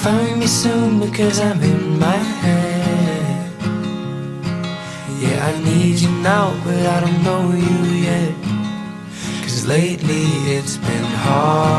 find me soon because I'm in my head. Yeah, I need you now, but I don't know you yet. 'Cause lately it's been hard.